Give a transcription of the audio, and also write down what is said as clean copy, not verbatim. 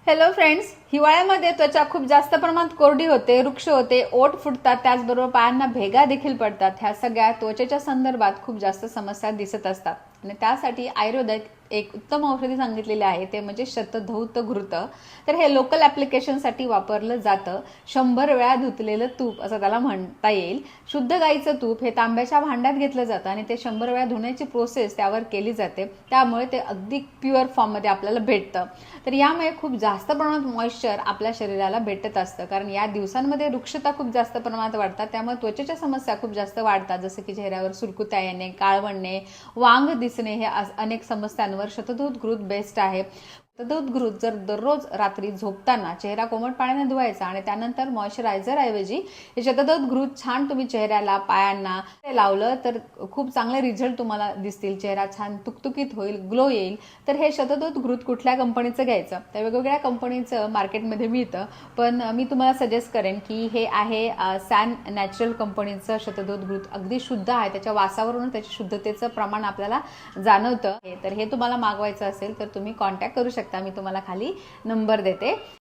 Hello friends, हिवाळ्यामध्ये त्वचा खूप जास्त प्रमाणात कोरडी होते, रुक्ष होते, ओठ फुटतात, त्याचबरोबर पायांना भेगा देखील पडतात. ह्या सगळ्या त्वचेच्या संदर्भात खूप जास्त समस्या दिसत असतात आणि त्यासाठी आयुर्वेदात एक उत्तम औषधी सांगितलेली आहे, ते म्हणजे शतधौत घृत. तर हे लोकल ॲप्लिकेशनसाठी वापरलं जातं. 100 वेळा धुतलेलं तूप असं त्याला म्हणता येईल. शुद्ध गाईचं तूप हे तांब्याच्या भांड्यात घेतलं जातं आणि ते 100 वेळा धुण्याची प्रोसेस त्यावर केली जाते, त्यामुळे ते अगदी प्युअर फॉर्ममध्ये आपल्याला भेटतं. तर यामुळे खूप जास्त प्रमाणात मॉइश्चर आपल्या शरीराला भेटत असतं, कारण या दिवसांमध्ये वृक्षता खूप जास्त प्रमाणात वाढतात, त्यामुळे त्वचेच्या समस्या खूप जास्त वाढतात, जसं की चेहऱ्यावर सुरकुत्या येणे, काळवणे, वांग दिसणे, हे अनेक समस्यांवर शतधूत घृत बेस्ट आहे. शतधूत घृत जर दररोज रात्री झोपताना चेहरा कोमट पाण्याने धुवायचा आणि त्यानंतर मॉइश्चरायझर ऐवजी हे शतधूत घृत छान तुम्ही चेहऱ्याला, पायांना लावलं तर खूप चांगले रिझल्ट तुम्हाला दिसतील. चेहरा छान तुकतुकीत होईल, ग्लो येईल. तर हे शतधूत घृत कुठल्या कंपनीचं घ्यायचं, तर वेगवेगळ्या कंपनीचं मार्केटमध्ये मिळतं, पण मी तुम्हाला सजेस्ट करेन की हे आहे सॅन नॅचरल कंपनीचं शतधूत घृत. अगदी शुद्ध आहे, त्याच्या वासावरून त्याच्या शुद्धतेचं प्रमाण आपल्याला जाणवतं. तर हे तुम्हाला मागवायचं असेल तर तुम्ही कॉन्टॅक्ट करू शकता. मी तुम्हाला खाली नंबर देते.